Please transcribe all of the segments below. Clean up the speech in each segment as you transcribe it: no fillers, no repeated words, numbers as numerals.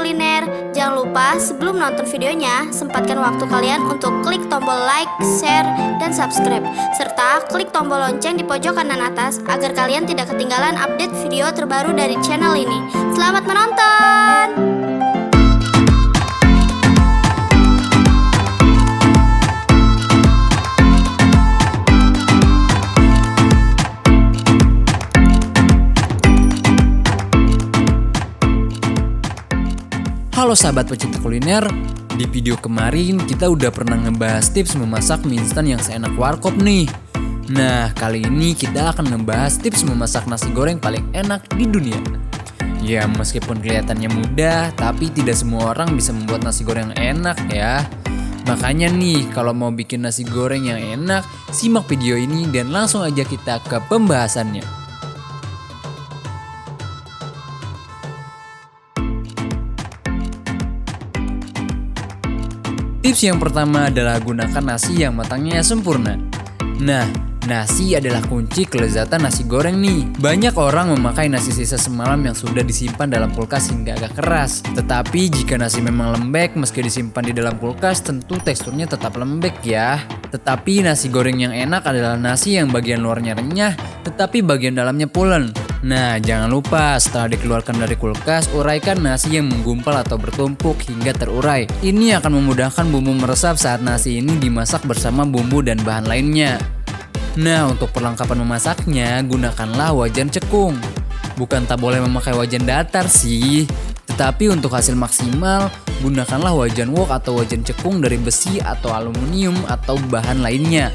kuliner. Jangan lupa sebelum nonton videonya, sempatkan waktu kalian untuk klik tombol like, share, dan subscribe. Serta klik tombol lonceng di pojok kanan atas agar kalian tidak ketinggalan update video terbaru dari channel ini. Selamat menonton! Halo sahabat pecinta kuliner, di video kemarin kita udah pernah ngebahas tips memasak mie instan yang seenak warkop nih. Nah, kali ini kita akan ngebahas tips memasak nasi goreng paling enak di dunia. Ya, meskipun kelihatannya mudah, tapi tidak semua orang bisa membuat nasi goreng yang enak ya. Makanya nih, kalau mau bikin nasi goreng yang enak, simak video ini dan langsung aja kita ke pembahasannya. Tips yang pertama adalah gunakan nasi yang matangnya sempurna. Nah, nasi adalah kunci kelezatan nasi goreng nih. Banyak orang memakai nasi sisa semalam yang sudah disimpan dalam kulkas hingga agak keras. Tetapi jika nasi memang lembek meski disimpan di dalam kulkas, tentu teksturnya tetap lembek ya. Tetapi nasi goreng yang enak adalah nasi yang bagian luarnya renyah, tetapi bagian dalamnya pulen. Nah, jangan lupa setelah dikeluarkan dari kulkas, uraikan nasi yang menggumpal atau bertumpuk hingga terurai. Ini akan memudahkan bumbu meresap saat nasi ini dimasak bersama bumbu dan bahan lainnya. Nah, untuk perlengkapan memasaknya, gunakanlah wajan cekung. Bukan tak boleh memakai wajan datar sih, tetapi untuk hasil maksimal, gunakanlah wajan wok atau wajan cekung dari besi atau aluminium atau bahan lainnya.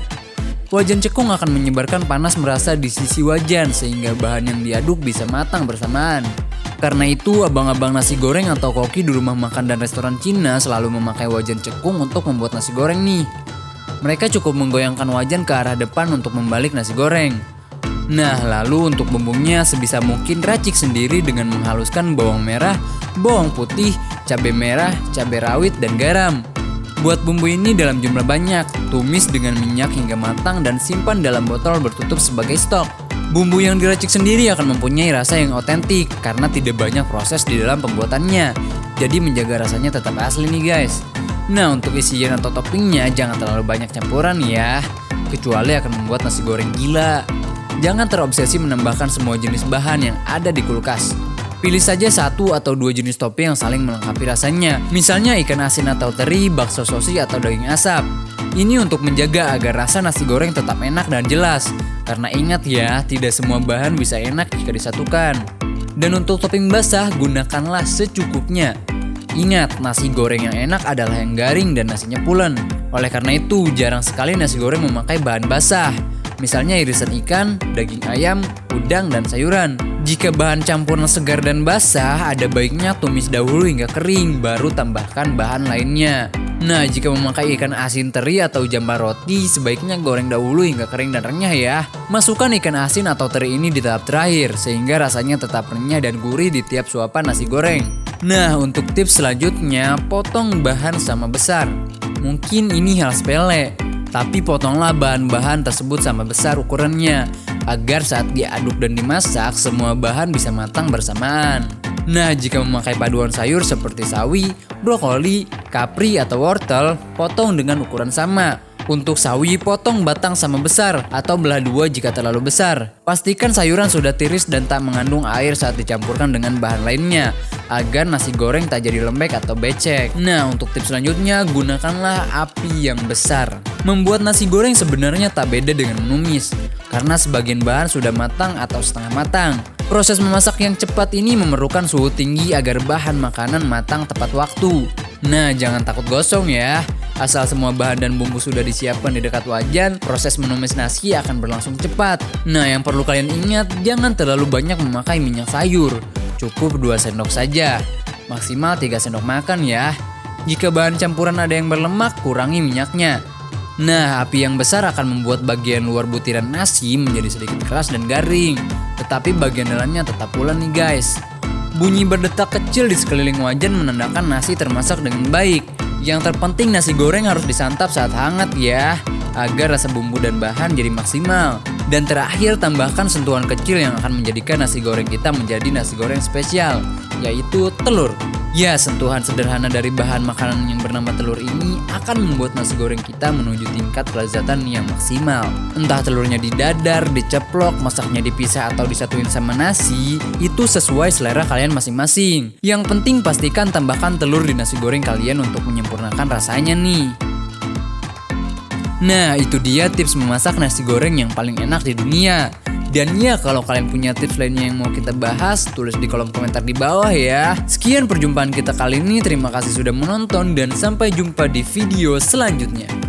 Wajan cekung akan menyebarkan panas merasa di sisi wajan sehingga bahan yang diaduk bisa matang bersamaan. Karena itu, abang-abang nasi goreng atau koki di rumah makan dan restoran Cina selalu memakai wajan cekung untuk membuat nasi goreng nih. Mereka cukup menggoyangkan wajan ke arah depan untuk membalik nasi goreng. Nah, lalu untuk bumbunya sebisa mungkin racik sendiri dengan menghaluskan bawang merah, bawang putih, cabai merah, cabai rawit, dan garam. Buat bumbu ini dalam jumlah banyak, tumis dengan minyak hingga matang dan simpan dalam botol bertutup sebagai stok. Bumbu yang diracik sendiri akan mempunyai rasa yang otentik karena tidak banyak proses di dalam pembuatannya. Jadi menjaga rasanya tetap asli nih guys. Nah, untuk isian atau toppingnya jangan terlalu banyak campuran ya, kecuali akan membuat nasi goreng gila. Jangan terobsesi menambahkan semua jenis bahan yang ada di kulkas. Pilih saja 1 atau 2 jenis topping yang saling melengkapi rasanya. Misalnya ikan asin atau teri, bakso sosis atau daging asap. Ini untuk menjaga agar rasa nasi goreng tetap enak dan jelas. Karena ingat ya, tidak semua bahan bisa enak jika disatukan. Dan untuk topping basah, gunakanlah secukupnya. Ingat, nasi goreng yang enak adalah yang garing dan nasinya pulen. Oleh karena itu, jarang sekali nasi goreng memakai bahan basah. Misalnya irisan ikan, daging ayam, udang, dan sayuran. Jika bahan campuran segar dan basah, ada baiknya tumis dahulu hingga kering, baru tambahkan bahan lainnya. Nah, jika memakai ikan asin teri atau jambal roti, sebaiknya goreng dahulu hingga kering dan renyah ya. Masukkan ikan asin atau teri ini di tahap terakhir, sehingga rasanya tetap renyah dan gurih di tiap suapan nasi goreng. Nah, untuk tips selanjutnya, potong bahan sama besar. Mungkin ini hal sepele, tapi potonglah bahan-bahan tersebut sama besar ukurannya, agar saat diaduk dan dimasak, semua bahan bisa matang bersamaan. Nah, jika memakai paduan sayur seperti sawi, brokoli, kapri, atau wortel, potong dengan ukuran sama. Untuk sawi, potong batang sama besar, atau belah dua jika terlalu besar. Pastikan sayuran sudah tiris dan tak mengandung air saat dicampurkan dengan bahan lainnya, agar nasi goreng tak jadi lembek atau becek. Nah, untuk tips selanjutnya, gunakanlah api yang besar. Membuat nasi goreng sebenarnya tak beda dengan menumis, karena sebagian bahan sudah matang atau setengah matang. Proses memasak yang cepat ini memerlukan suhu tinggi agar bahan makanan matang tepat waktu. Nah, jangan takut gosong ya. Asal semua bahan dan bumbu sudah disiapkan di dekat wajan, proses menumis nasi akan berlangsung cepat. Nah, yang perlu kalian ingat, jangan terlalu banyak memakai minyak sayur. Cukup 2 sendok saja, maksimal 3 sendok makan ya. Jika bahan campuran ada yang berlemak, kurangi minyaknya. Nah, api yang besar akan membuat bagian luar butiran nasi menjadi sedikit keras dan garing, tetapi bagian dalamnya tetap pulen nih guys. Bunyi berdetak kecil di sekeliling wajan menandakan nasi termasak dengan baik. Yang terpenting nasi goreng harus disantap saat hangat ya, agar rasa bumbu dan bahan jadi maksimal. Dan terakhir, tambahkan sentuhan kecil yang akan menjadikan nasi goreng kita menjadi nasi goreng spesial, yaitu telur. Ya, sentuhan sederhana dari bahan makanan yang bernama telur ini akan membuat nasi goreng kita menuju tingkat kelezatan yang maksimal. Entah telurnya didadar, diceplok, masaknya dipisah atau disatuin sama nasi, itu sesuai selera kalian masing-masing. Yang penting pastikan tambahkan telur di nasi goreng kalian untuk menyempurnakan rasanya nih. Nah, itu dia tips memasak nasi goreng yang paling enak di dunia. Dan ya, kalau kalian punya tips lainnya yang mau kita bahas, tulis di kolom komentar di bawah ya. Sekian perjumpaan kita kali ini, terima kasih sudah menonton dan sampai jumpa di video selanjutnya.